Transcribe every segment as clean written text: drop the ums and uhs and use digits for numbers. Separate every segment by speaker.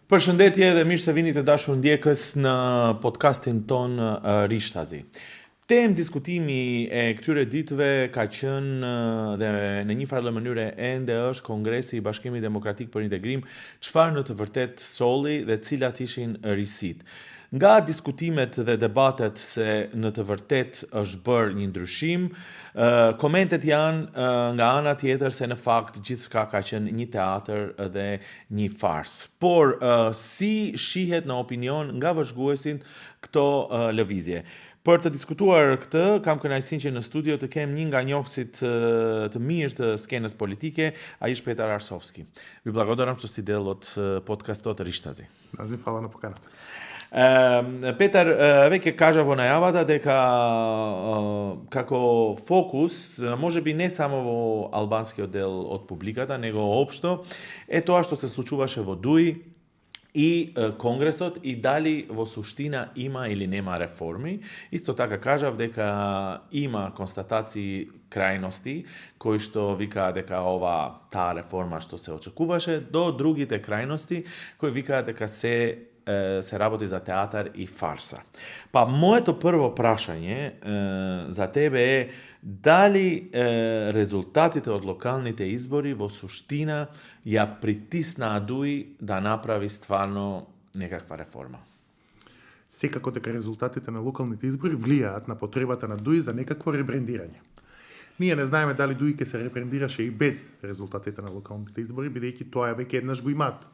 Speaker 1: Përshëndetje dhe mirë se vini të dashur ndjekës në podcastin ton Rishtazi. Temë diskutimi e këtyre ditëve ka qenë dhe në një farë mënyrë ende është Kongresi i Bashkimit Demokratik për Integrim, çfarë në të vërtet solli dhe cilat ishin risit. Nga diskutimet dhe debatet se në të vërtet është bërë një ndryshim, komentet janë nga ana tjetër se në fakt gjithçka ka qenë një teatër dhe një fars. Por si shihet në opinion nga vëzhguesin këto lëvizje? Për të diskutuar këtë, kam kënaqësinë që në studio të kem një nga njohësit të mirë të skenës politike, ai është Petar Arsovski. Ju blagodaram što si del od podcastot Rishtazi.
Speaker 2: Naziv hvala na поканата.
Speaker 1: Petar, веќе кажаво најавата дека како фокус, може би не само во албанскиот дел од публиката, него општо, е тоа што се случуваше во Дуи и Конгресот и дали во суштина има или нема реформи. Исто така кажав дека има констатации крајности кои што викаат дека таа реформа што се очекуваше, до другите крајности кои викаат дека се работи за театар и фарса. Па моето прво прашање за тебе е дали резултатите од локалните избори во суштина ја притиснаа Дуи да направи стварно некаква реформа?
Speaker 2: Секако дека резултатите на локалните избори влијаат на потребата на Дуи за некакво ребрендирање. Ние не знаеме дали Дуи ќе се ребрендираше и без резултатите на локалните избори, бидејќи тоа веќе еднаш го имаат.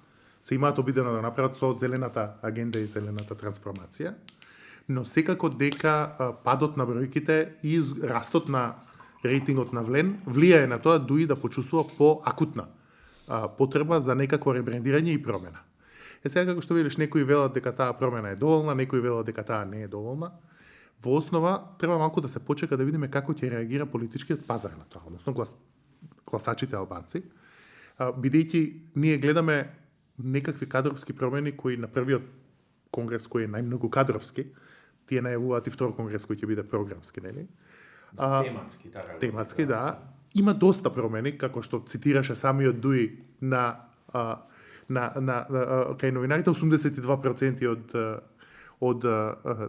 Speaker 2: Се имаат обидено да направат со зелената агенда и зелената трансформација, но секако дека падот на бројките и растот на рейтингот на Влен влијае на тоа Дуи да почувствува по-акутна потреба за некакво ребрендирање и промена. Сега како што видиш, некои велат дека таа промена е доволна, некои велат дека таа не е доволна. Во основа треба малку да се почека да видиме како ќе реагира политичкиот пазар на тоа, односно гласачите албанци, бидејќи ние гледаме некакви кадровски промени кои на првиот конгрес кој е најмногу кадровски, тие најавуваат и втор конгрес кој ќе биде програмски, нели?
Speaker 1: Тематски, така.
Speaker 2: Тематски, да. Има доста промени, како што цитираше самиот Дуи кај новинарите, 82% од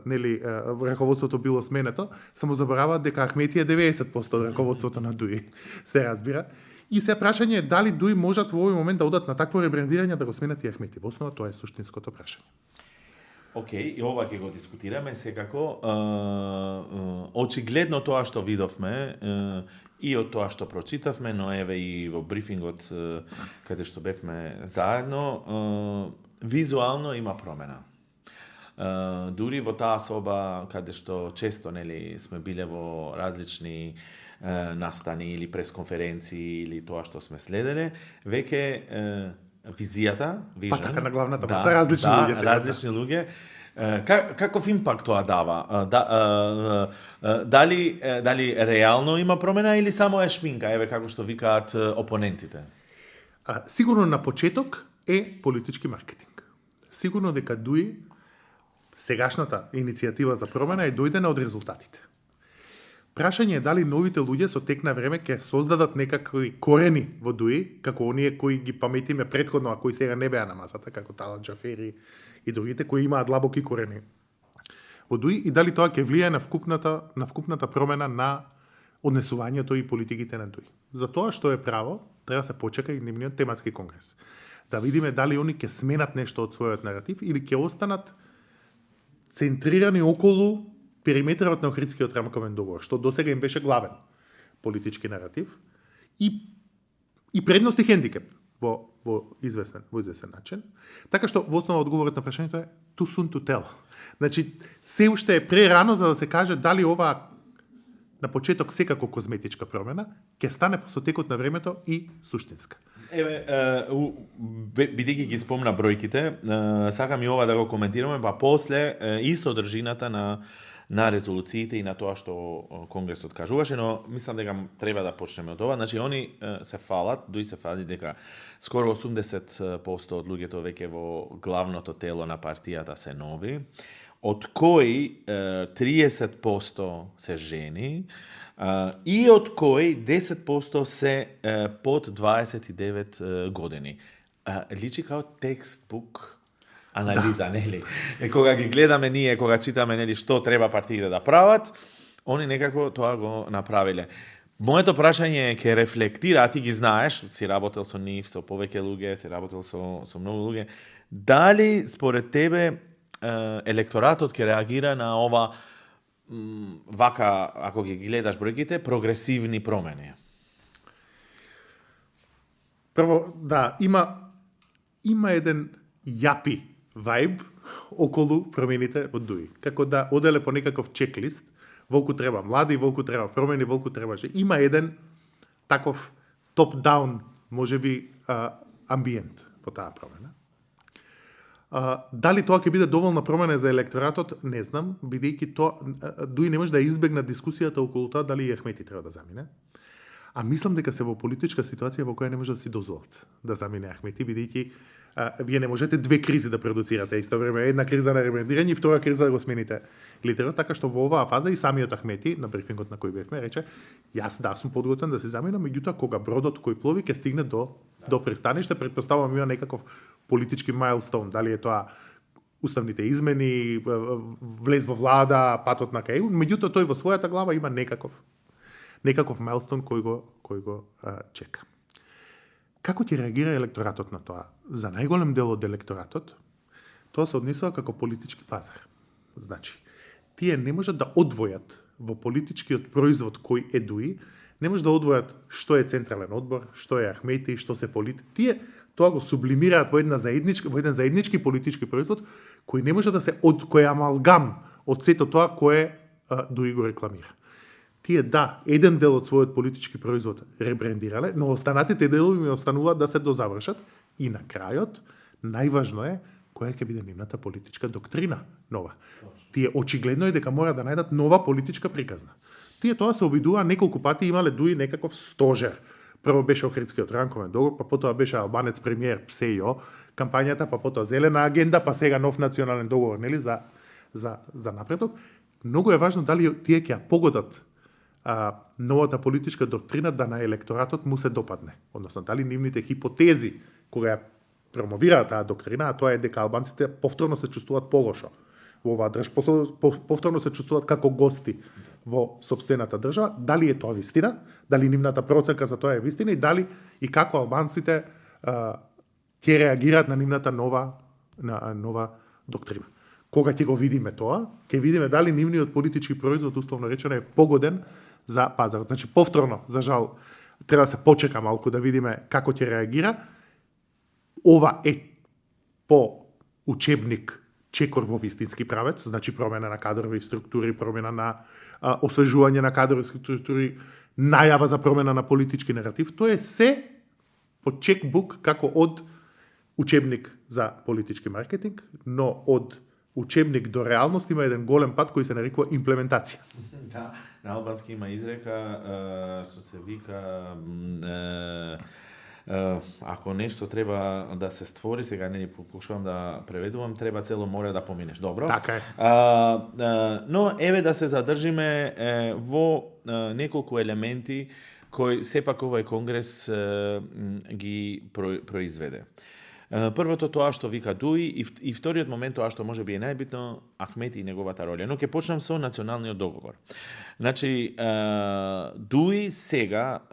Speaker 2: нели раководството било сменето, само забораваат дека Ахмети е 90% од раководството на Дуи. Се разбира. И се прашање е дали Дуи можат во овој момент да одат на такво ребрендирање да го сменат и Ахмети. Во основа тоа е суштинското прашање.
Speaker 1: Океј, и ова ќе го дискутираме секако. Очигледно тоа што видовме и од тоа што прочитавме, но еве и во брифингот каде што бевме заедно, визуално има промена. Дури во таа соба каде што често нели сме биле во различни настани или пресконференции или тоа што сме следеле, веќе визијата,
Speaker 2: Па така на главната маса, различни луѓе сега.
Speaker 1: Различни луѓе. Каков импакт тоа дава? Дали реално има промена или само е шминка, еве како што викаат опонентите?
Speaker 2: Сигурно на почеток е политички маркетинг. Сигурно дека Дуи сегашната иницијатива за промена е дојдена од резултатите. Прашање е дали новите луѓе со тек на време ќе создадат некакви корени во Дуи, како оние кои ги паметиме претходно, а кои сега не беа на масата, како Талат Џафери и другите, кои имаат длабоки корени во Дуи, и дали тоа ќе влијае на вкупната промена на однесувањето и политиките на Дуи. За тоа што е право, треба се почека и нивниот тематски конгрес. Да видиме дали они ќе сменат нешто од својот наратив или ќе останат центрирани околу периметрот на Охридскиот рамковен договор, што досега им беше главен политички наратив и предност и хендикеп во известен начин. Така што во основа одговорот на прашањето е too soon to tell. Значи, се уште е прерано за да се каже дали ова на почеток секако козметичка промена ќе стане со текот на времето и суштинска.
Speaker 1: Еве, бидејќи ги спомна бројките, сакам и ова да го коментираме, па после и содржината на резолуциите и на тоа што Конгресот кажуваше, но мислам дека треба да почнеме од ова. Значи, они се фалат, Дуи се фали дека скоро 80% од луѓето веќе во главното тело на партијата се нови, од кои 30% се жени, и од кои 10% се под 29 години. Личи као текстбук анализа, нели? Кога ги гледаме ние, кога читаме, нели, што треба партиите да прават, они некако тоа го направиле. Моето прашање е ќе рефлектира, а ти ги знаеш, си работел со нив, со повеќе луѓе, си работел со многу луѓе, дали според тебе електоратот ќе реагира на ова вака, ако ги гледаш бројките, прогресивни промени?
Speaker 2: Прво, да, има еден јапи вајб околу промените од ДУИ. Како да оделе по некаков чеклист, волку треба млади, волку треба промени, волку треба же. Има еден таков топ-даун, можеби, амбиент по таа промена. Дали тоа ќе биде доволна промена за електоратот, не знам, бидејќи ДУИ не може да избегна дискусијата околу тоа дали и Ахмети треба да замине. А мислам дека се во политичка ситуација во која не може да си дозволат да замине Ахмети, бидејќи вие не можете две кризи да продуцирате исто време, една криза на ребрендирање и втора криза да го смените лидерот, така што во оваа фаза и самиот Ахмети на брифингот на кој бевме рече: јас сум подготвен да се заминам, меѓутоа кога бродот кој плови ќе стигне до пристаниште, претпоставувам има некаков политички мајлстоун, дали е тоа уставните измени, влез во влада, патот на кај, меѓутоа тој во својата глава има некаков мајлстоун кој го чека. Како ќе реагира електоратот на тоа? За најголем дел од електоратот, тоа се однесува како политички пазар. Значи, тие не можат да одвојат во политичкиот производ кој е ДУИ, не може да одвојат што е централен одбор, што е Ахмети, што се тие тоа го сублимираат во еден заеднички политички производ кој не може да се кој е амалгам од сето тоа кое ДУИ го рекламира. Тие еден дел од својот политички производ ребрендирале, но останатите делови ми остануваат да се дозавршат и на крајот најважно е која ќе биде нивната политичка доктрина нова. Тие очигледно е дека мора да најдат нова политичка приказна. Тие тоа се обидува неколку пати, имале ДУИ некаков стожер. Прво беше Охридскиот ранковен договор, па потоа беше албанец премиер ПСЕО, кампањата, па потоа зелена агенда, па сега нов национален договор, нели, за напредок. Многу е важно дали тие ќе погодат новата политичка доктрина да на електоратот му се допадне. Односно, дали нивните хипотези кога ја промовираат таа доктрина, а тоа е дека албанците повторно се чувствуваат полошо во оваа држава, повторно се чувствуваат како гости во сопствената држава, дали е тоа вистина, дали нивната проценка за тоа е вистина и дали и како албанците ќе реагираат на нивната нова доктрина. Кога ќе го видиме тоа, ќе видиме дали нивниот политички производ, условно речено, е погоден за пазарот. Значи, повторно, за жал, треба да се почека малку да видиме како ќе реагира. Ова е по учебник чекор во вистински правец, значи промена на кадрови структури, промена на освежување на кадрови структури, најава за промена на политички наратив. Тоа е се по чекбук како од учебник за политички маркетинг, но од учебник до реалност има еден голем пат кој се нарекува имплементација.
Speaker 1: Да, на албански има изрека што се вика ако нешто треба да се створи, сега не покушувам да преведувам, треба цело море да поминеш. Добро?
Speaker 2: Така е.
Speaker 1: Но еве да се задржиме во неколку елементи кои сепак овој конгрес ги произведе. Првото тоа што вика ДУИ и вториот момент тоа што може би е најбитно, Ахмети и неговата роља. Но ќе почнам со националниот договор. Значи, ДУИ сега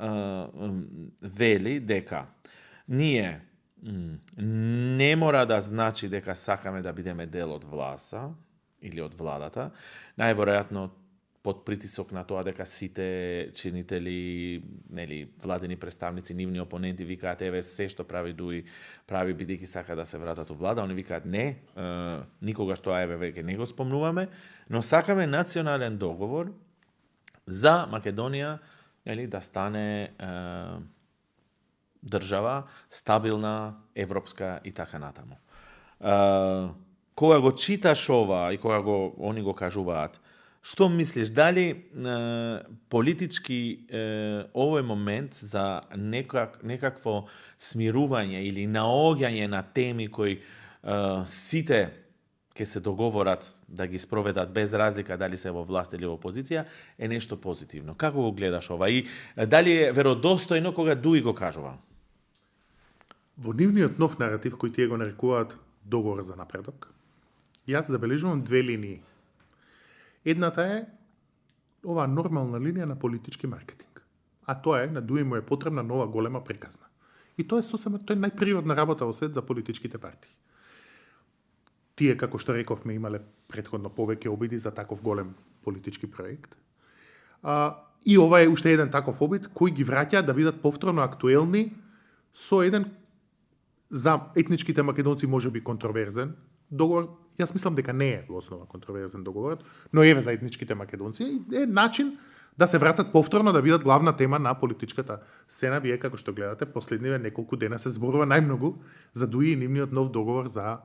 Speaker 1: вели дека ние не мора да значи дека сакаме да бидеме дел од власта или од владата. Најверојатно под притисок на тоа дека сите чинители, нели, владени представници, нивни опоненти викаат еве се што прави ДУИ, прави бидејќи сака да се вратат у влада, они викаат не, никогаш тоа еве веќе не го спомнуваме, но сакаме национален договор за Македонија, нели, да стане држава стабилна, европска и така натаму. Кога го читаш ова и кога они го кажуваат, што мислиш, дали политички овој момент за некакво смирување или наоѓање на теми кои сите ќе се договорат да ги спроведат без разлика дали се во власт или во опозиција, е нешто позитивно. Како го гледаш ова и дали е веродостојно кога ДУИ го кажува?
Speaker 2: Во нивниот нов наратив кој тие го нарекуваат договор за напредок, јас забележувам две линии. Едната е оваа нормална линија на политички маркетинг. А тоа е, на Дуи му е потребна нова голема приказна. И тоа е тоа е најприродна работа во свет за политичките партии. Тие, како што рековме, имале претходно повеќе обиди за таков голем политички проект. И ова е уште еден таков обид кој ги враќа да бидат повторно актуелни со еден за етничките македонци можеби контроверзен договор. Јас мислам дека не е во основа контроверзен договорот, но еве за етничките македонци е начин да се вратат повторно да бидат главна тема на политичката сцена. Вие како што гледате, последниве неколку дена се зборува најмногу за Дуи и нивниот нов договор за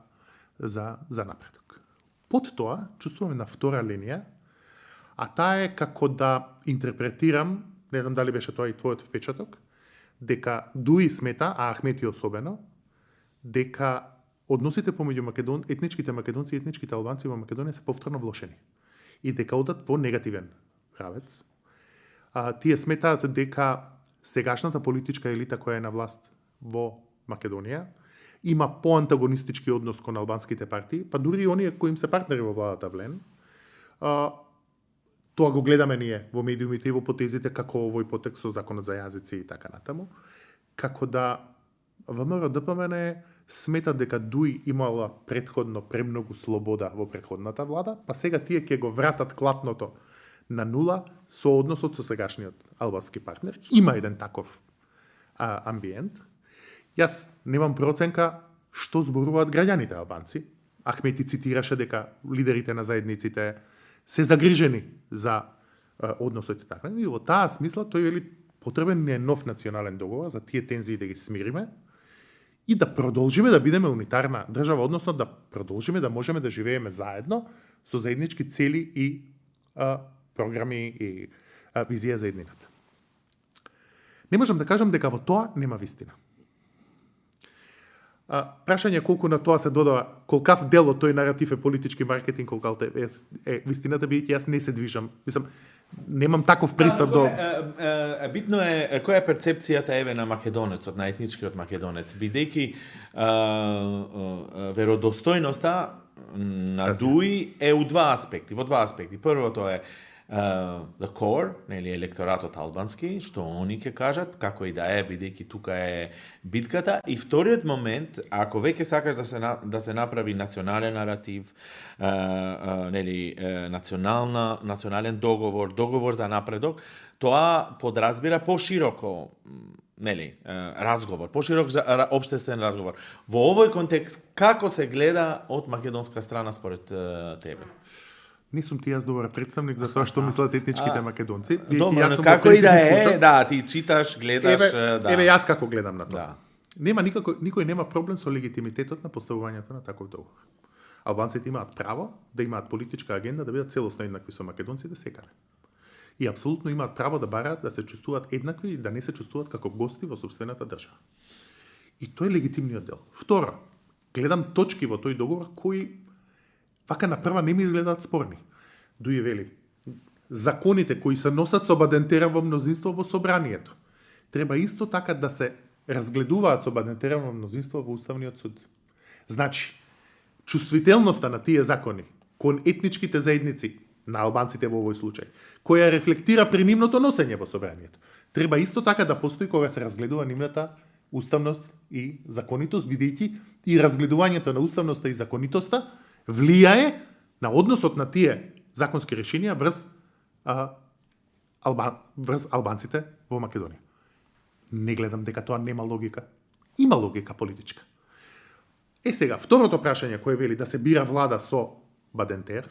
Speaker 2: напредок. Под тоа чувствуваме на втора линија, а таа е како да интерпретирам, не знам дали беше тоа и твојот впечаток, дека Дуи смета, а Ахмети особено, дека односите помеѓу етничките македонци и етничките албанци во Македонија се повторно влошени и дека одат во негативен правец. Тие сметаат дека сегашната политичка елита која е на власт во Македонија има поантагонистички однос кон албанските партии, па дури и оние кои им се партнери во владата ВЛН. Тоа го гледаме ние во медиумите и во потезите како овој потекст со законот за јазици и така натаму. Како да ВМРО ДПМН сметат дека Дуи имала претходно премногу слобода во претходната влада, па сега тие ќе го вратат клатното на нула со односот со сегашниот албански партнер. Има еден таков амбиент. Јас немам проценка што зборуваат граѓаните албанци. Ахмети цитираше дека лидерите на заедниците се загрижени за односот и така. И во таа смисла тој вели потребен е нов национален договор за тие тензии да ги смириме и да продолжиме да бидеме унитарна држава, односно да продолжиме да можеме да живееме заедно со заеднички цели и програми и визија за еднината. Не можам да кажам дека во тоа нема вистина. Прашање колку на тоа се додава, колкав дел од тој наратив е политички маркетинг, колкав е вистината, бидејќи јас не се движам. Мислам, немам таков пристап до...
Speaker 1: Битно е која е перцепцијата еве на македонецот, на етничкиот македонец, бидејќи веродостојноста на Дуи е во два аспекти. Првото е the core, нели електоратот албански, што они ќе кажат, како и да е, бидејќи тука е битката. И вториот момент, ако веќе сакаш да се направи национален наратив, нели национален договор за напредок, тоа подразбира пошироко, нели, разговор, поширок општествен разговор. Во овој контекст, како се гледа од македонска страна според тебе?
Speaker 2: Не сум ти јас добар представник за тоа што мислат етничките македонци.
Speaker 1: Добро, како и да е, да, ти читаш, гледаш,
Speaker 2: Еве јас како гледам на тоа. Нема никој нема проблем со легитимитетот на поставувањето на таков договор. Албанците имаат право да имаат политичка агенда, да бидат целосно еднакви со македонците секаде. И апсолутно имаат право да бараат да се чувствуваат еднакви и да не се чувствуваат како гости во сопствената држава. И тој е легитимниот дел. Второ, гледам точки во тој договор кои вака на прва не ми изгледаат спорни. Дуи вели, законите кои се носат со бадентераво мнозинство во собранието, треба исто така да се разгледуваат со бадентераво мнозинство во Уставниот суд. Значи, чувствителноста на тие закони кон етничките заедници на албанците во овој случај, која рефлектира при нивното носење во собранието, треба исто така да постои кога се разгледува нивната уставност и законитост, бидејќи и разгледувањето на уставноста и законитоста влијае на односот на тие законски решенија врз албанците во Македонија. Не гледам дека тоа нема логика. Има логика политичка. Сега, второто прашање кое вели да се бира влада со бадентер,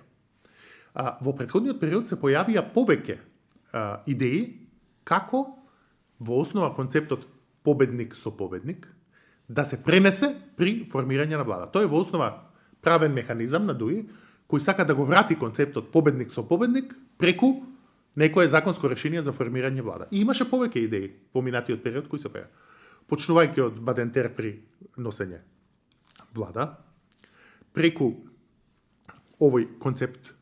Speaker 2: во претходниот период се појавија повеќе идеи како во основа концептот победник со победник да се пренесе при формирање на влада. Тоа е во основа правен механизам на Дуи, кој сака да го врати концептот победник со победник преку некое законско решение за формирање влада. И имаше повеќе идеи во минатиот период кои се појавија. Почнувајќи од бадентер при носење влада, преку овој концепт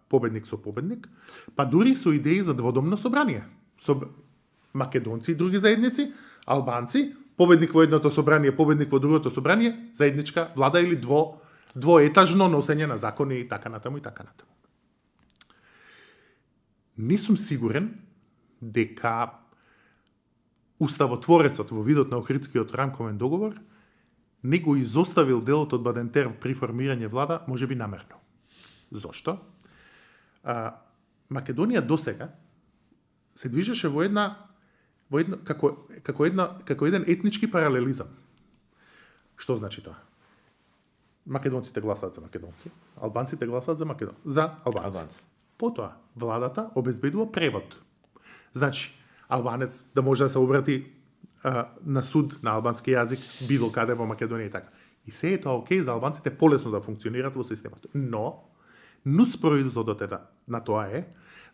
Speaker 2: победник со победник, па дури со идеи за дводомно собрание, со македонци и други заедници, албанци, победник во едното собрание, победник во другото собрание, заедничка влада или двоетажно носење на закони и така натаму и така натаму. Не сум сигурен дека уставотворецот во видот на Охридскиот рамковен договор не го изоставил делот од Бадентер при формирање влада, може би намерно. Зошто? Македонија досега се движеше во како еден етнички паралелизам. Што значи тоа? Македонците гласаат за македонци, албанците гласаат за албанци. Потоа, владата обезбедува превод. Значи, албанец да може да се обрати на суд на албански јазик било каде во Македонија и така. И се е тоа окей за албанците полесно да функционираат во системот. Но, нуспроизводот на тоа е,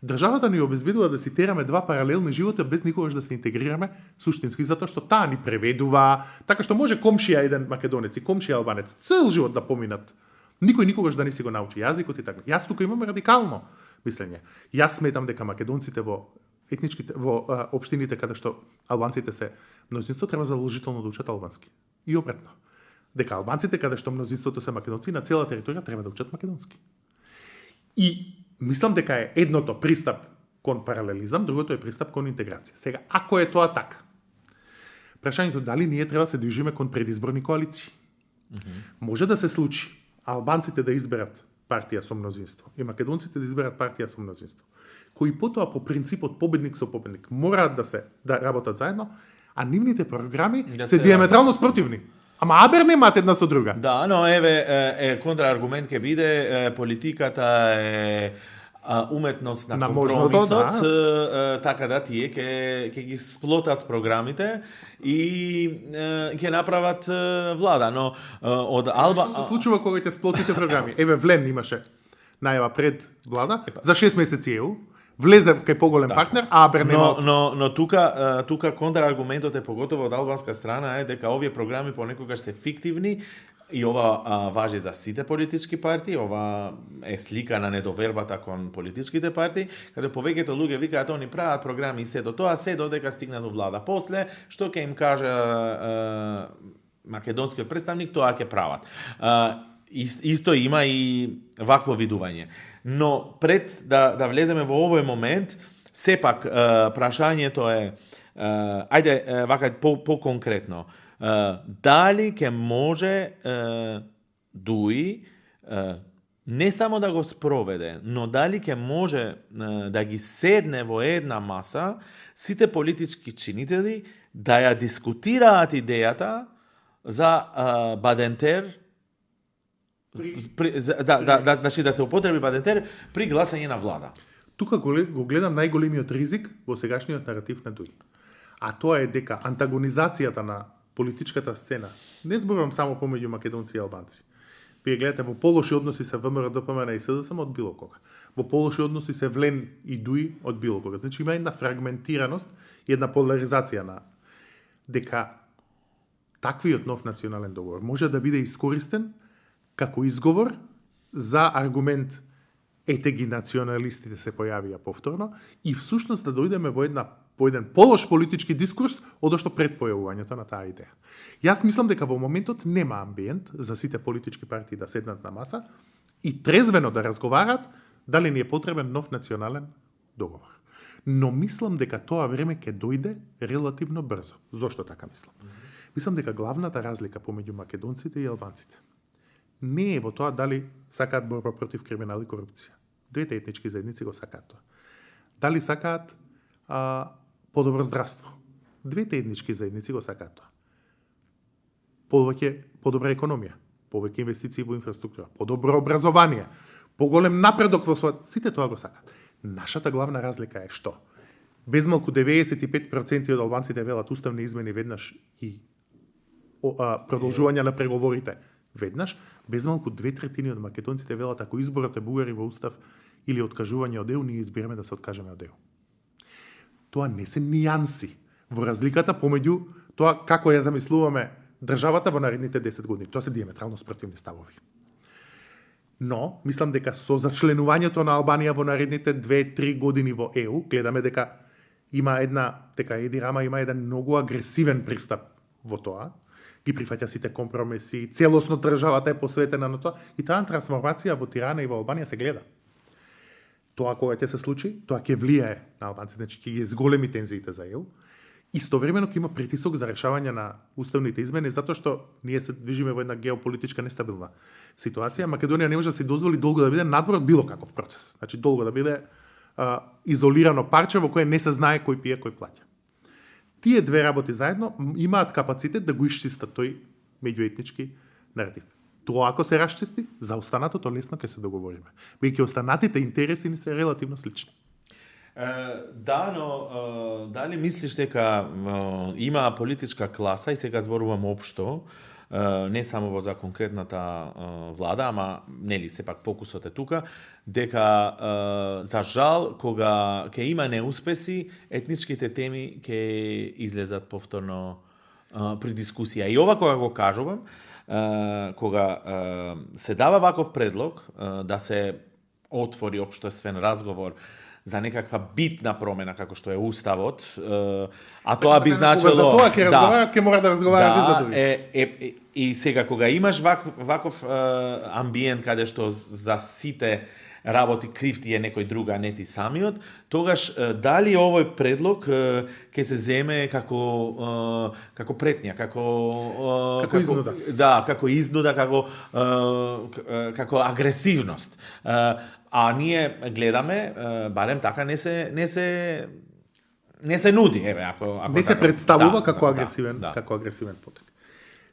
Speaker 2: државата ни обезбедува да си тераме два паралелни живота без никогаш да се интегрираме суштински, затоа што таа ни преведува, така што може комшија еден македонец и комшија албанец цел живот да поминат. Никој никогаш да не си го научи јазикот и така. Јас тука имам радикално мислење. Јас сметам дека македонците во општините каде што албанците се мнозинство треба задолжително да учат албански. И обратно. Дека албанците каде што мнозинството се македонци на цела територија треба да учат македонски. И мислам дека е едното пристап кон паралелизам, другото е пристап кон интеграција. Сега, ако е тоа така, прашањето дали ние треба да се движиме кон предизборни коалиции. Може да се случи албанците да изберат партија со мнозинство и македонците да изберат партија со мнозинство, кои потоа по принципот победник со победник мораат да работат заедно, а нивните програми се диаметрално спротивни. Ама абер немаат една со друга.
Speaker 1: Да, но еве контрааргумент ќе биде политиката е уметност на компромисот, така да тие ќе ги сплотат програмите и ќе направат влада, но од Алба
Speaker 2: Што се случува кога ќе сплотите програми? Еве Влен имаше најава пред влада за 6 месеци ЕУ, влезе кај поголем партнер, а абер нема.
Speaker 1: Но тука контраргументот е поготово од албанска страна е дека овие програми понекогаш се фиктивни. И ова важи за сите политички партии, ова е слика на недовербата кон политичките партии, каде повеќето луѓе викаат они прават програми и се до тоа, се додека стигнат до влада. После, што ќе им каже македонскиот представник, тоа ќе прават. Исто има и вакво видување. Но пред да влеземе во овој момент, сепак прашањето е, ајде вака по-конкретно, дали ќе може ДУИ не само да го спроведе, но дали ќе може да ги седне во една маса сите политички чинители да ја дискутираат идејата за Бадентер, значи да се употреби Бадентер при гласање на влада.
Speaker 2: Тука го гледам најголемиот ризик во сегашниот наратив на ДУИ. А тоа е дека антагонизацијата на политичката сцена, не зборувам само помеѓу македонци и албанци. Вие гледате во полоши односи се ВМРО, ДПМН и СДСМ од било кога. Во полоши односи се Влен и ДУИ од било кога. Значи има една фрагментираност и една поларизација на дека таквиот нов национален договор може да биде искористен како изговор за аргумент ете ги националистите се појавија повторно и всушност да дојдеме во еден полош политички дискурс одошто пред појавувањето на таа идеја. Јас мислам дека во моментот нема амбиент за сите политички партии да седнат на маса и трезвено да разговараат дали ни е потребен нов национален договор. Но мислам дека тоа време ќе дојде релативно брзо. Зошто така мислам? Мислам дека главната разлика помеѓу македонците и албанците не е во тоа дали сакаат борба против криминал и корупција. Двете етнички заедници го сакаат тоа. Дали сакаат подобро здравство. Двете етнички заедници го сакаат тоа. Подобра економија, повеќе инвестиции во инфраструктура, подобро образование, поголем напредок во својот, сите тоа го сакаат. Нашата главна разлика е што? Безмалку 95% од албанците велат уставни измени веднаш и продолжување на преговорите веднаш, безмалку 2/3 од македонците велат ако изборот е бугари во устав или откажување од ЕУ, ние избираме да се откажеме од ЕУ. Тоа не се нијанси во разликата помеѓу тоа како ја замислуваме државата во наредните 10 години. Тоа се диаметрално спротивни ставови. Но, мислам дека со зачленувањето на Албанија во наредните 2-3 години во ЕУ, гледаме дека има Еди Рама има еден многу агресивен пристап во тоа, ги прифаќа сите компромиси, целосно државата е посветена на тоа и таа трансформација во Тирана и во Албанија се гледа. Тоа кога ќе се случи, тоа ќе влијае на албанците, значи ќе ги зголеми тензиите за ЕУ. Истовремено ќе има притисок за решавање на уставните измени, затоа што ние се движиме во една геополитичка нестабилна ситуација. Македонија не може да се дозволи долго да биде надвор од било каков процес. Значи долго да биде изолирано парче во кое не се знае кој пие, кој плаќа. Тие две работи заедно имаат капацитет да го исчистат тој меѓуетнички наратив. Тоа ако се расчисти, за останатото лесно ќе се договориме. Веќе останатите интереси ни се релативно слични.
Speaker 1: Да, но дали мислиш дека има политичка класа, и сега зборувам општо, не само за конкретната влада, ама нели сепак фокусот е тука, дека за жал кога ќе има неуспеси, етничките теми ќе излезат повторно при дискусија. И ова кога го кажувам, кога се дава ваков предлог да се отвори општествен разговор за некаква битна промена како што е уставот, а тоа би значило
Speaker 2: за тоа ќе разговарат, ќе мора да разговарат и за
Speaker 1: други. И сега кога имаш ваков амбиент каде што за сите работи крив ти е некој друг, а не ти самиот, тогаш дали овој предлог ќе се земе како претња, како
Speaker 2: изнуда.
Speaker 1: Да, како изнуда, како агресивност. А ние гледаме, барем така не се нуди, еве, ако
Speaker 2: не се представува како агресивен потек.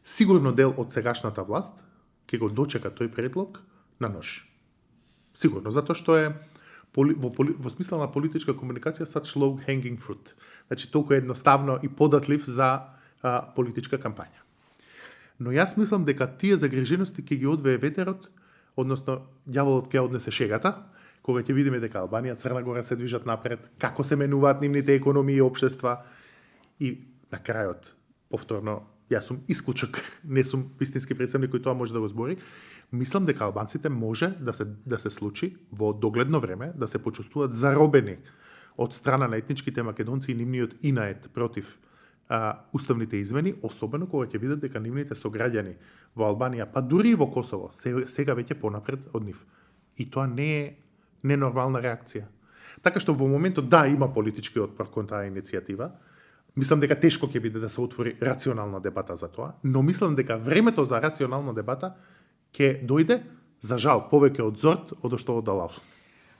Speaker 2: Сигурно дел од сегашната власт ќе го дочека тој предлог на нож. Сигурно, затоа што е во смисла на политичка комуникација such low hanging fruit. Значи толку едноставно и податлив за политичка кампања. Но јас мислам дека тие загрижености ќе ги одвее ветерот, односно ѓаволот ќе однесе шегата, кога ќе видиме дека Албанија, Црна Гора се движат напред, како се менуваат нивните економии и општества и на крајот повторно јас сум исклучок, не сум вистински представник кој тоа може да го збори. Мислам дека албанците може да се случи во догледно време да се почувствуваат заробени од страна на етничките македонци и нивниот инает против уставните измени, особено кога ќе видат дека нивните сограѓани во Албанија, па дури и во Косово, сега веќе понапред од нив. И тоа не е ненормална реакција. Така што во моментот да има политички отпор кон таа иницијатива, мислам дека тешко ќе биде да се отвори рационална дебата за тоа, но мислам дека времето за рационална дебата ќе дојде, за жал, повеќе од Зорт, од што од Далал.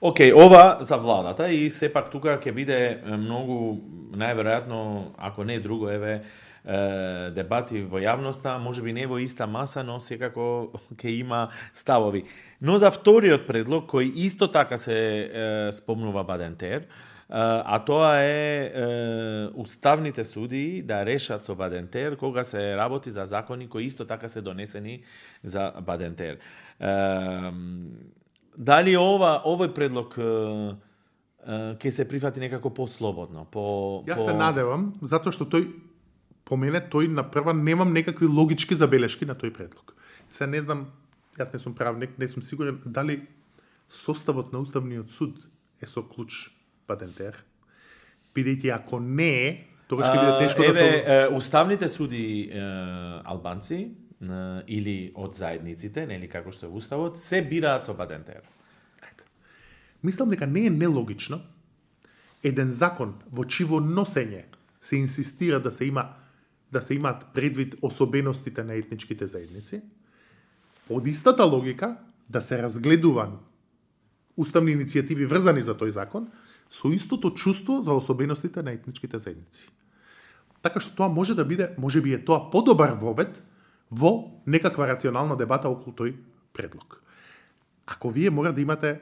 Speaker 1: Океј, ова за владата и сепак тука ќе биде многу, најверојатно, ако не друго, дебати во јавноста, можеби не во иста маса, но секако ќе има ставови. Но за вториот предлог, кој исто така се спомнува Бадентер, а тоа е уставните судии да решат со Бадентер кога се работи за закони кои исто така се донесени за Бадентер. Дали овој предлог ќе се прифати некако послободно?
Speaker 2: Јас се надевам, затоа што по мене на прва немам некакви логички забелешки на тој предлог. Се не знам, јас не сум правник, не сум сигурен дали составот на Уставниот суд е со клуч Бадентер. Бидејќи ако не е, тогаш ќе биде тешко да се...
Speaker 1: Уставните суди албанци или од заедниците, нели како што е уставот, се бираат со Бадентер.
Speaker 2: Мислам дека не е нелогично еден закон во чиво носење се инсистира да се имаат предвид особеностите на етничките заедници, од истата логика да се разгледуван уставни иницијативи врзани за тој закон со истото чувство за особеностите на етничките заедници. Така што тоа може да биде, можеби е тоа подобар вовед во некаква рационална дебата околу тој предлог. Ако вие мора да имате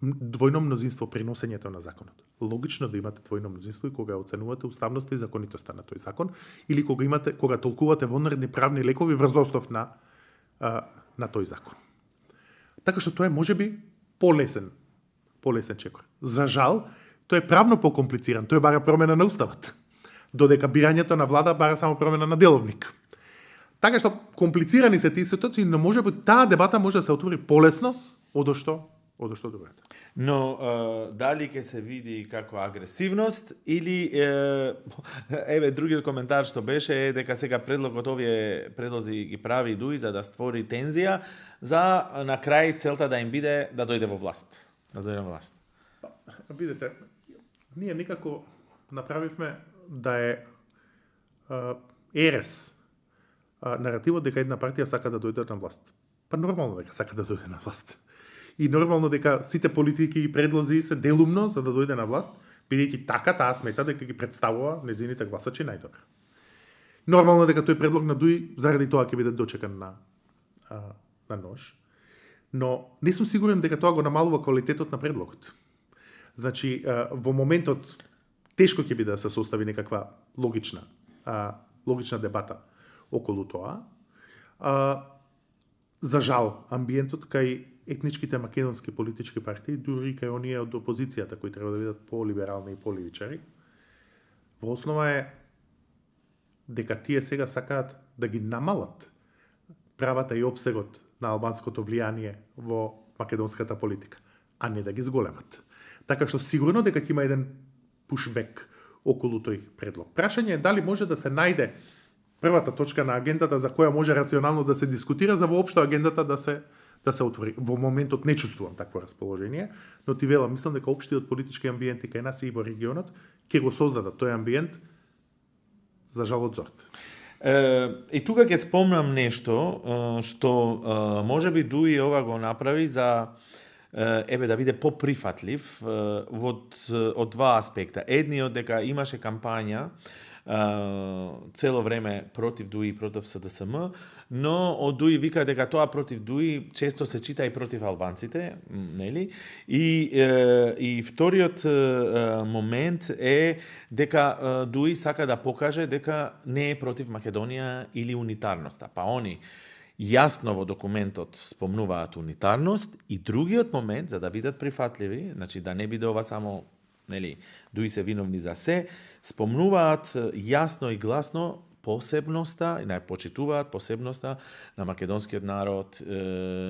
Speaker 2: двојно мнозинство при носењето на законот, логично да имате двојно мнозинство и кога оценувате уставноста и законитоста на тој закон, или кога толкувате вонредни правни лекови врз основ на тој закон. Така што тоа е можеби полесен чекор. За жал, тој е правно покомплициран, тој бара промена на уставот. Додека бирањето на влада бара само промена на деловник. Така што комплицирани се тие ситуации, но можеби таа дебата може да се отвори полесно од што одошто другата.
Speaker 1: Но дали ќе се види како агресивност или другиот коментар што беше е дека сега предлогот овие предлози ги прави Дуи за да створи тензија за на крај целта да им биде да дојде во власт. Да дојде во власт.
Speaker 2: Видете, ние никако направивме да е ерес наративот дека една партија сака да дојде на власт. Па нормално дека сака да дојде на власт. И нормално дека сите политики и предлози се делумно за да дојде на власт, бидејќи така таа смета дека ги представува незините гласачи најдобро. Нормално дека тој предлог на Дуи заради тоа ќе биде дочекан на нож. Но не сум сигурен дека тоа го намалува квалитетот на предлогот. Значи, во моментот тешко ќе биде да се состави некаква логична дебата околу тоа. За жал, амбиентот кај етничките македонски политички партии, дури кај оние од опозицијата кои треба да бидат по-либерални и по-левичари, во основа е дека тие сега сакаат да ги намалат правата и обсегот на албанското влијание во македонската политика, а не да ги зголемат. Така што сигурно дека ќе има еден пушбек околу тој предлог. Прашање е дали може да се најде првата точка на агендата за која може рационално да се дискутира за воопшто агендата да се отвори. Во моментот не чувствувам такво расположение, но ти велам, мислам дека општиот политички амбиент и кај нас и во регионот ќе го создадат тој амбиент за жал од зорт.
Speaker 1: И тука ќе спомнам нешто што можеби Дуи ова го направи за да биде поприфатлив од два аспекта. Едниот дека имаше кампања цело време против Дуи и против СДСМ, но од Дуи вика дека тоа против Дуи често се чита и против албанците, нели? И вториот момент е дека Дуи сака да покаже дека не е против Македонија или унитарноста. Па они јасно во документот спомнуваат унитарност и другиот момент за да бидат прифатливи, значи да не биде ова само Дуи се виновни за се, спомнуваат јасно и гласно посебноста и почитуваат посебноста на македонскиот народ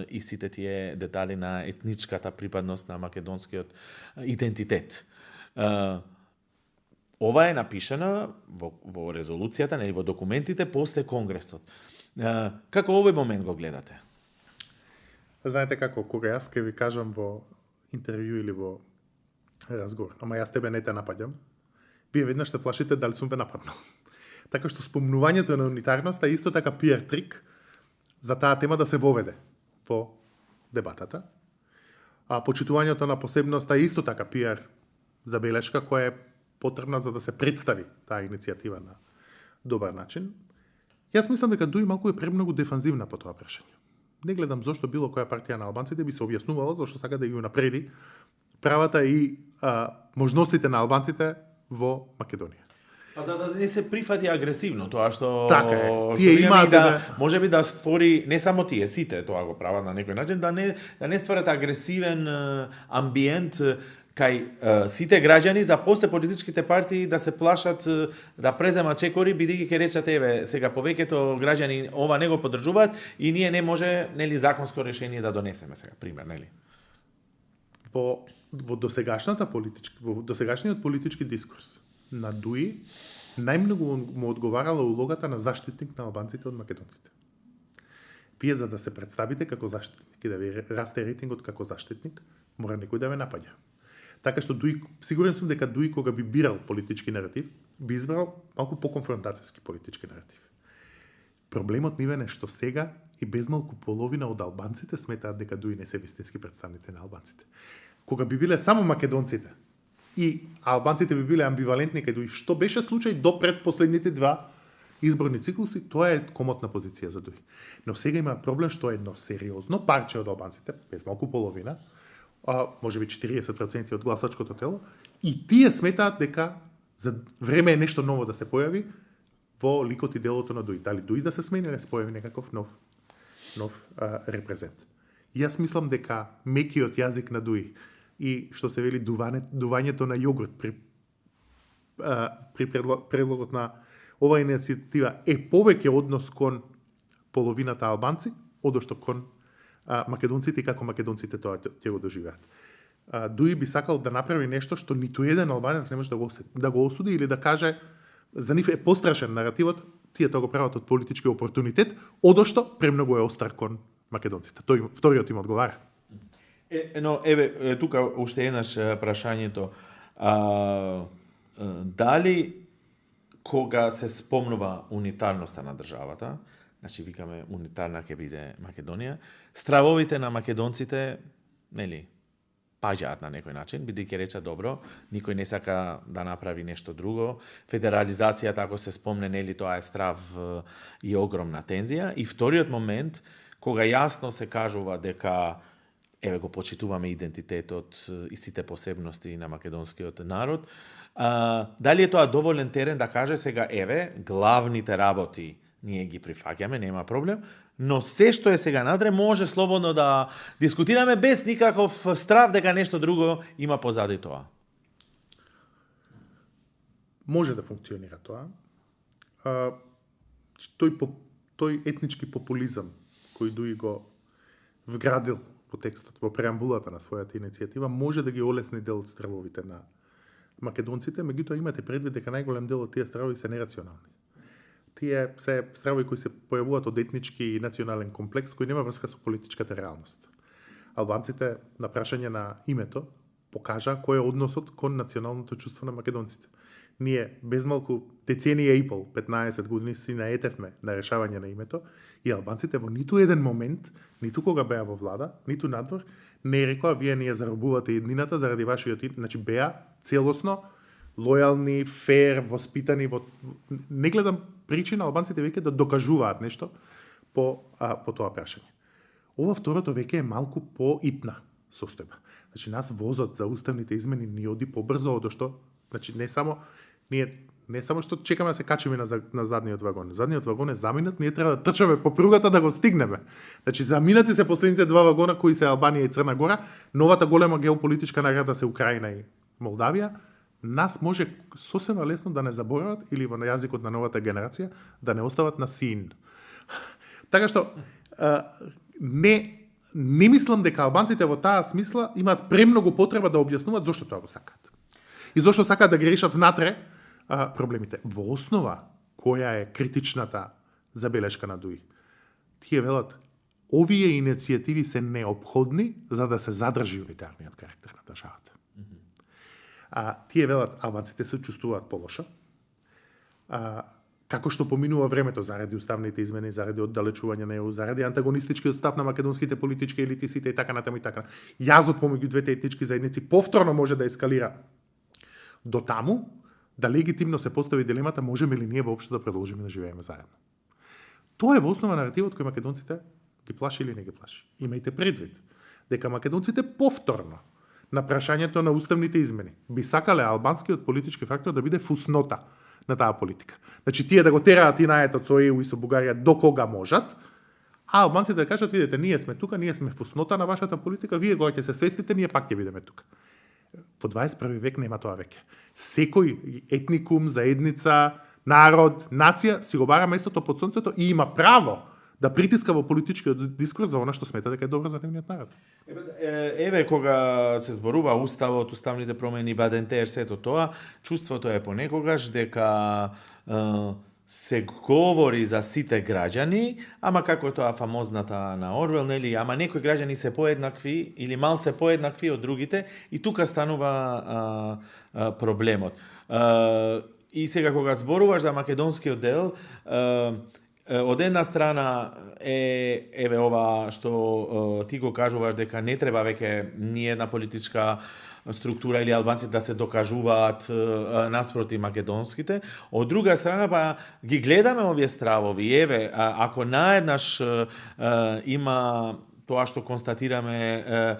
Speaker 1: и сите тие детали на етничката припадност на македонскиот идентитет. Ова е напишана во резолуцијата, во документите после Конгресот. Како овој момент го гледате?
Speaker 2: Знаете како, кога јас ќе ви кажам во интервју или во разговор, ама јас тебе не те напаѓам, вие веднаш се плашите дали сум ве нападнал. Така што спомнувањето на унитарноста е исто така пиар трик за таа тема да се воведе во дебатата. А почитувањето на посебноста е исто така пиар забелешка која е потребна за да се представи таа иницијатива на добар начин. Јас мислам дека Дуи малку е премногу дефанзивна по тоа прашање. Не гледам зошто било која партија на албанците би се објаснувала зашто сака да ги унапреди правата и можностите на албанците во Македонија.
Speaker 1: А за да не се прифати агресивно тоа што
Speaker 2: така е. Тие имаат
Speaker 1: можеби да створи не само тие, сите тоа го прават на некој начин да не стварат агресивен амбиент кај сите граѓани за после политичките партии да се плашат да преземат чекори бидејќи ќе речат сега повеќето граѓани ова не го поддржуваат и ние не може законско решение да донесеме сега пример, нели?
Speaker 2: Во досегашниот политички дискурс на Дуи најмногу му одговарала улогата на заштитник на албанците од македонците. Вие за да се представите како заштитник и да ви расте рейтингот како заштитник, мора некој да ве напаѓа. Така што Дуи, сигурен сум дека Дуи кога би бирал политички наратив, би избрал малку поконфронтацијски политички наратив. Проблемот нивен е што сега и безмалку половина од албанците сметаат дека Дуи не се вистински представници на албанците. Кога би биле само македонците и албанците би биле амбивалентни кај Дуи, што беше случај до пред последните два изборни циклуси, тоа е комотна позиција за Дуи. Но сега има проблем што едно сериозно парче од албанците, безмалку половина, можеби 40% од гласачкото тело, и тие сметаат дека за време е нешто ново да се појави во ликот и делото на Дуи. Дали Дуи да се смени, да се појави некаков нов репрезент. И јас мислам дека мекиот јазик на Дуи и што се вели дувањето на јогурт при предлогот на оваа иницијатива е повеќе однос кон половината албанци, одошто кон македонците и како македонците тоа ќе го доживеат. Дуи би сакал да направи нешто што ниту еден албанец не може да го осуди или да каже за нив е пострашен наративот, тие тоа го прават од политички опортунитет, одошто премногу е остар кон македонците. Тој вториот им одговара.
Speaker 1: Но еве тука уште еднаш прашањето, дали кога се спомнува унитарноста на државата, значи викаме унитарна ќе биде Македонија, стравовите на македонците, нели, паѓаат на некој начин, бидејќи рече добро, никој не сака да направи нешто друго. Федерализацијата, ако се спомне, нели, тоа е страв и огромна тензија. И вториот момент, кога јасно се кажува дека еве го почитуваме идентитетот и сите посебности на македонскиот народ, дали е тоа доволен терен да каже сега еве главните работи ние ги прифаќаме, нема проблем, но се што е сега надре може слободно да дискутираме без никаков страв дека нешто друго има позади тоа.
Speaker 2: Може да функционира тоа. Тој етнички популизам кој Дуи го вградил во текстот, во преамбулата на својата иницијатива, може да ги олесни дел од стравовите на македонците, меѓутоа имате предвид дека најголем дел од тие стравови се нерационални. Тие се стравови кои се појавуваат од етнички и национален комплекс кој нема врска со политичката реалност. Албанците на прашање на името покажа кој е односот кон националното чувство на македонците. Ние безмалку деценија и пол, 15 години си наетевме на решавање на името и албанците во ниту еден момент, ниту кога беа во влада, ниту надвор, не рекоа вие ние заробувате еднината заради вашиот, значи беа целосно лојални, фер, воспитани во не гледам причина албанците веќе да докажуваат нешто по тоа прашање. Ова второто веќе е малку поитна состојба. Значи нас возот за уставните измени ни оди побрзо одошто, значи не само што чекаме да се качиме на задниот вагон. Задниот вагон е заминат, ние треба да трчаме по пругата да го стигнеме. Значи заминати се последните два вагона кои се Албанија и Црна Гора, новата голема геополитичка награда се Украина и Молдавија. Нас може сосема лесно да не заборават или во јазикот на новата генерација да не остават на син. Така што не мислам дека албанците во таа смисла имаат премногу потреба да објаснуваат зошто тоа го сакаат. И зошто сакаат да ги решат внатре проблемите. Во основа, која е критичната забелешка на Дуи? Тие велат, овие иницијативи се неопходни за да се задржи унитарниот карактер на државата. Тие велат, албанците се чувствуваат полошо, како што поминува времето заради уставните измени, заради оддалечување на ЕУ, заради антагонистичкиот став на македонските политички елити, сите и така натаму и така. Јазот помеѓу двете етнички заедници повторно може да ескалира до таму, да легитимно се постави дилемата можеме ли ние воопшто да продолжиме да живееме заедно. Тоа е во основа наративот кој македонците ги плаши или не ги плаши. Имајте предвид дека македонците повторно на прашањето на уставните измени би сакале албанскиот политички фактор да биде фуснота на таа политика. Значи тие да го тераат и наетот со ЕУ и со Бугарија до кога можат, а албанците да кажат видете ние сме тука, ние сме фуснота на вашата политика, вие кога ќе се свестите, ние пак ќе бидеме тука. Во 21 век нема тоа веќе. Секој етникум, заедница, народ, нација си го бара местото под сонцето и има право да притиска во политичкиот дискурс за она што смета дека е добро за нивниот народ.
Speaker 1: Еве кога се зборува уставот, уставните промени, Бадентер, сето тоа, чувството е понекогаш дека се говори за сите граѓани, ама како тоа фамозната на Орвел, нели, ама некои граѓани се поеднакви или малце поеднакви од другите и тука станува проблемот. И сега кога зборуваш за македонскиот дел, од една страна е еве ова што ти го кажуваш дека не треба веќе ни една политичка структура или албанците да се докажуваат наспроти македонските. Од друга страна па ги гледаме овие стравови. Еве, ако наеднаш има тоа што констатираме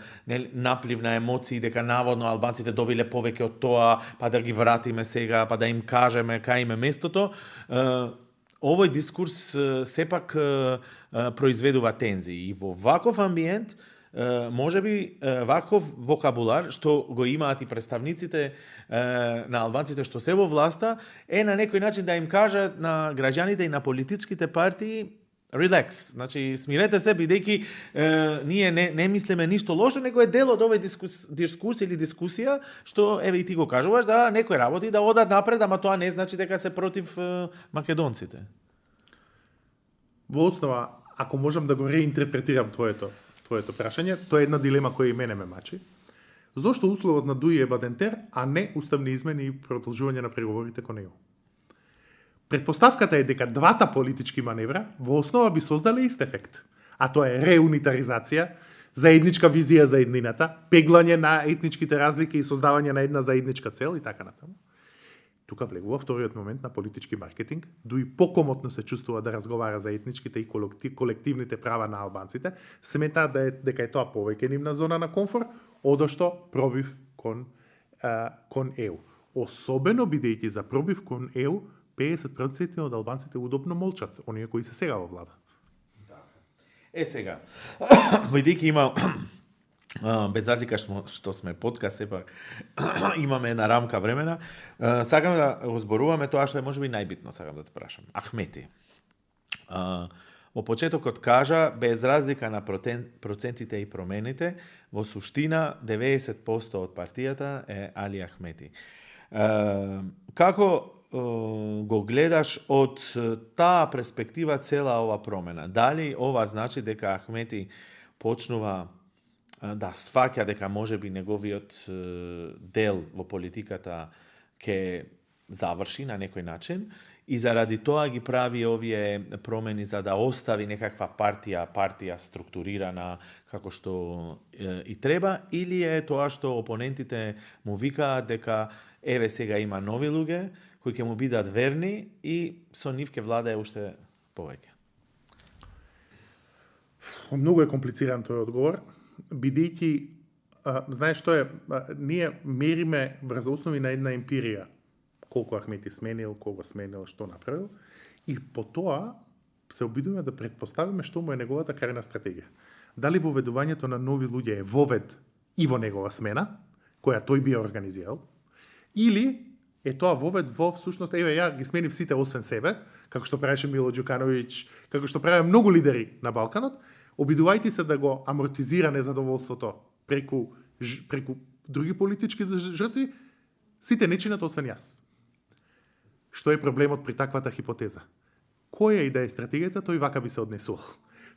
Speaker 1: наплив на емоции дека наводно албанците добиле повеќе од тоа, па да ги вратиме сега, па да им кажеме кај им е местото, овој дискурс сепак произведува тензии и во ваков амбиент можеби ваков вокабулар што го имаат и представниците на албанците што се во власта е на некој начин да им кажат на граѓаните и на политичките партии Relax. Значи, смирете се, бидејќи ние не мислиме ништо лошо, него е дел од овој дискус или дискусија, што, еве и ти го кажуваш, да некои работи да одат напред, ама тоа не значи дека се против македонците.
Speaker 2: Во основа, ако можам да го реинтерпретирам твоето прашање, тоа е една дилема која и мене ме мачи. Зошто условот на ДУИ е Бадентер, а не уставни измени и продолжување на преговорите кон ЕУ? Предпоставката е дека двата политички маневра во основа би создале ист ефект, а тоа е реунитаризација, заедничка визија за еднината, пеглање на етничките разлики и создавање на една заедничка цел и така натаму. Тука влегува вториот момент на политички маркетинг, дуи покомотно се чувствува да разговара за етничките и колективните права на албанците, сметаат дека е тоа повеќе нивна зона на комфор, одошто пробив кон ЕУ. Особено бидејќи за пробив кон ЕУ 50% од албанците удобно молчат, оние кои се сега во влада.
Speaker 1: Сега, бидејќи има без разлика што сме подкаст, сепак имаме една рамка времена, сакам да го зборуваме тоа што е можеби најбитно, сакам да те прашам. Ахмети. Во почетокот кажа, без разлика на процентите и промените, во суштина 90% од партијата е Али Ахмети. Како го гледаш од таа перспектива цела ова промена? Дали ова значи дека Ахмети почнува да сваќа дека можеби неговиот дел во политиката ќе заврши на некој начин и заради тоа ги прави овие промени за да остави некаква партија структурирана како што и треба, или е тоа што опонентите му викаат дека еве сега има нови луѓе кои ќе му бидат верни и со нив ќе владае уште повеќе?
Speaker 2: Многу е комплициран тој одговор, бидејќи, знаеш што е, ние мериме врз основи на една емпирија, колку Ахмети сменил, кого сменил, што направил, и по тоа се обидуваме да предпоставиме што му е неговата карена стратегија. Дали воведувањето на нови луѓе е вовед и во негова смена, која тој би организирал, или е тоа вовед во всушност, еве ја ги сменив сите освен себе, како што правеше Мило Ѓукановиќ, како што правеа многу лидери на Балканот, обидувајќи се да го амортизира незадоволството преку други политички жртви, сите не чинат освен јас. Што е проблемот при таквата хипотеза? Која и да е стратегијата, тој вака би се однесувал.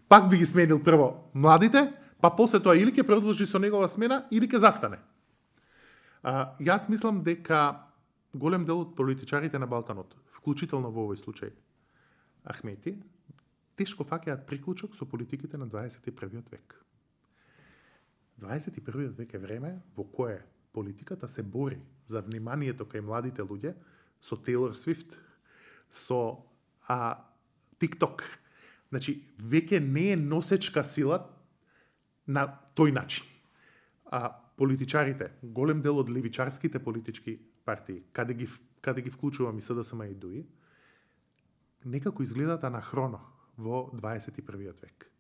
Speaker 2: Пак би ги сменил прво младите, па после тоа или ќе продолжи со негова смена, или ќе застане. Јас мислам дека голем дел од политичарите на Балканот, вклучително во овој случај Ахмети, тешко фаќаат приклучок со политиките на 21. век. 21. век е време во кое политиката се бори за вниманието кај младите луѓе со Тейлор Свифт, со TikTok. Значи, веќе не е носечка сила на тој начин. Политичарите, голем дел од левичарските политички партии, каде ги вклучувам и СДСМ и ДУИ, некако изгледаат анахроно во 21. век.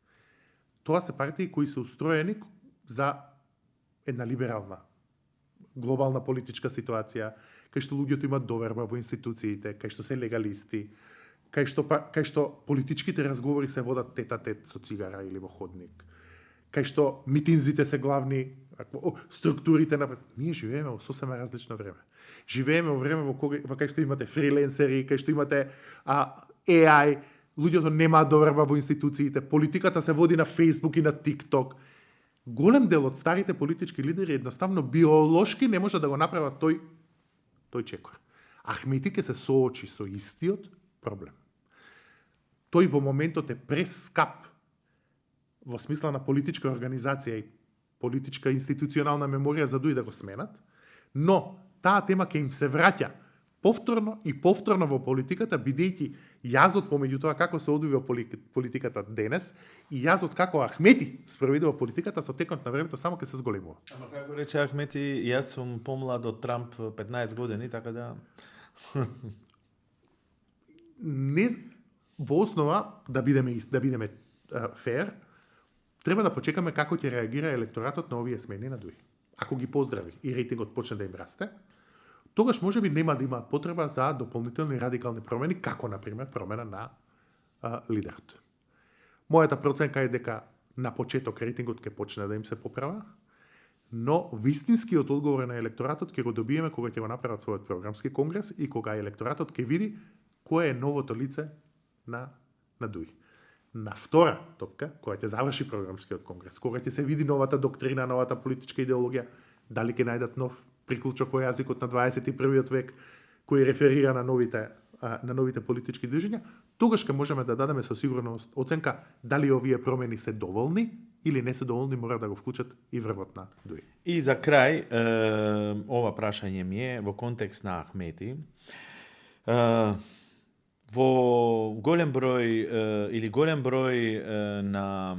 Speaker 2: Тоа се партии кои се устроени за една либерална, глобална политичка ситуација, кај што луѓето имат доверба во институциите, кај што се легалисти, кај што политичките разговори се водат тет-а-тет со цигара или во ходник, кај што митинзите се главни, структурите на... Ние живееме во сосема различно време. Живееме во време во кај што имате фриленсери, кај што имате AI, луѓето немаат доверба во институциите, политиката се води на Facebook и на TikTok. Голем дел од старите политички лидери едноставно биолошки не може да го направат тој чекор. Ахмети ќе се соочи со истиот проблем. Тој во моментот е прескап во смисла на политичка организација и политичка институционална меморија за дуи да го сменат, но таа тема ќе им се враќа повторно и повторно во политиката, бидејќи јазот помеѓу тоа како се одвива политиката денес и јазот како Ахмети спроведува политиката со текот на времето само ќе се зголемува.
Speaker 1: Ама како рече Ахмети, јас сум помлад од Трамп 15 години, така да...
Speaker 2: Не, во основа, да бидеме фер, треба да почекаме како ќе реагира електоратот на овие смени на ДУИ. Ако ги поздрави и рейтингот почне да им расте, тогаш можеби нема да имаат потреба за дополнителни радикални промени, како, например, промена на лидерот. Мојата проценка е дека на почеток рейтингот ќе почне да им се поправа, но вистинскиот одговор на електоратот ќе го добиеме кога ќе го направат својот програмски конгрес и кога електоратот ќе види кој е новото лице на ДУИ. На втора топка, која ќе заврши програмскиот конгрес, кога ќе се види новата доктрина, новата политичка идеологија, дали ќе најдат нов приклучок во јазикот на 21. век, кој реферира на новите политички движења, тогаш ќе можеме да дадеме со сигурност оценка дали овие промени се доволни или не се доволни, мора да го вклучат и врвот на ДУИ.
Speaker 1: И за крај, ова прашање ми е во контекст на Ахмети. Во голем број на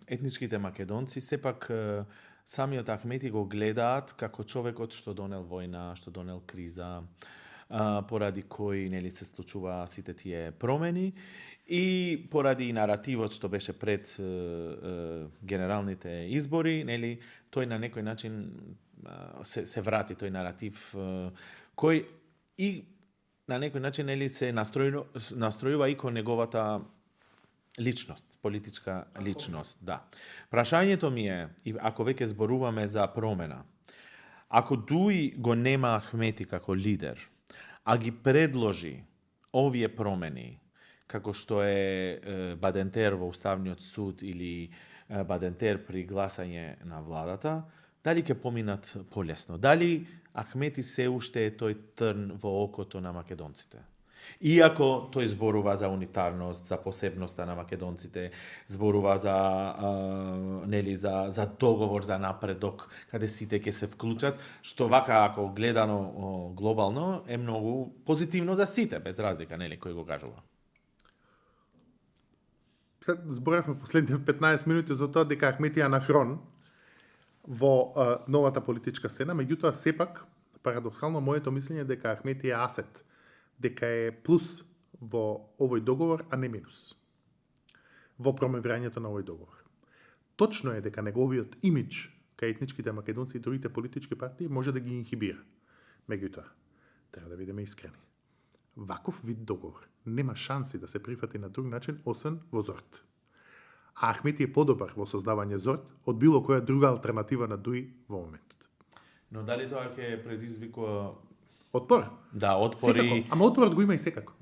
Speaker 1: етничките македонци сепак самиот Ахмети го гледаат како човекот што донел војна, што донел криза, поради кој се случува сите тие промени и поради наративот што беше пред генералните избори, тој на некој начин се врати тој наратив кој и на некој начин се настројува и кон неговата личност, политичка личност, да. Прашањето ми е, ако веќе зборуваме за промена, ако ДУИ го нема Ахмети како лидер, а ги предложи овие промени, како што е Бадентер во Уставниот суд или Бадентер при гласање на владата, дали ќе поминат полесно? Дали Ахмети се уште е тој трн во окото на македонците? Иако тој зборува за унитарност, за посебноста на македонците, зборува за договор за напредок, каде сите ќе се вклучат, што вака ако гледано глобално е многу позитивно за сите, без разлика, кој го кажува.
Speaker 2: Сега зборавме последните 15 минути за тоа дека Ахмети е анахрон во новата политичка сцена, меѓутоа сепак парадоксално моето мислење е дека Ахмети е асет, дека е плюс во овој договор, а не минус во промовирањето на овој договор. Точно е дека неговиот имидж кај етничките македонци и другите политички партии може да ги инхибира. Меѓутоа, треба да бидеме искрени. Ваков вид договор нема шанси да се прифати на друг начин, освен во ЗОРД. А Ахмети е подобар во создавање ЗОРД од било која друга алтернатива на ДУИ во моментот.
Speaker 1: Но дали тоа ќе предизвикува
Speaker 2: отпор?
Speaker 1: Да, отпор и...
Speaker 2: Ама отпорот го има и секако.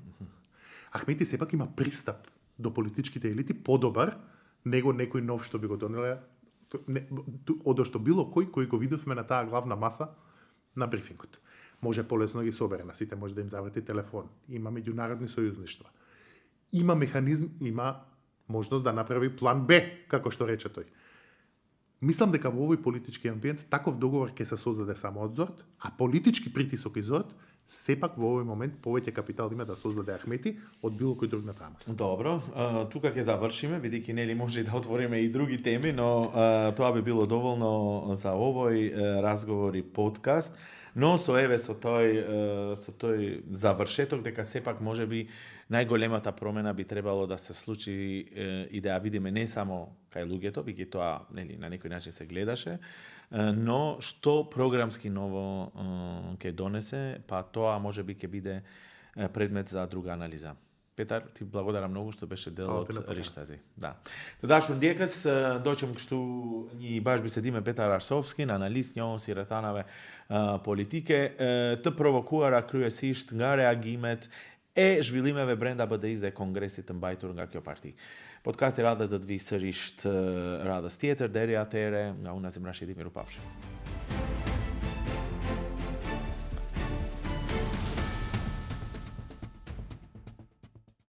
Speaker 2: Ахмети сепак има пристап до политичките елити подобар него некој нов што би го донеле одошто било кој го видовме на таа главна маса на брифингот. Може полесно ги собере, на сите може да им заврати телефон. Има меѓународни сојузништва. Има механизм, има можност да направи план Б, како што рече тој. Мислам дека во овој политички амбиент таков договор ќе се создаде само од ЗОРД, а политички притисок и ЗОРД сепак во овој момент повеќе капитал има да создаде Ахмети од било кој друг на таа маса.
Speaker 1: Добро, тука ќе завршиме, бидејќи може да отвориме и други теми, но тоа би било доволно за овој разговор и подкаст. Но со тој завршеток дека сепак можеби најголемата промена би требало да се случи и да ја видиме не само кај луѓето, бидејќи тоа на некој начин се гледаше, но што програмски ново ќе донесе, па тоа можеби ќе биде предмет за друга анализа. Петар, ти благодарам многу што беше дел од Риштази. Да. Тадашун декас дојчем што ни баш би седиме Петар Арсовски, аналист нјо си ретанаве политике, т провокуара круесишт га реагимет жвилимеве бренда бъде изде конгреситен бајтур га кјо парти. Подкаст е радост да ви съришт радост театър, дерия тере, га уназим Рашид Мирупавше.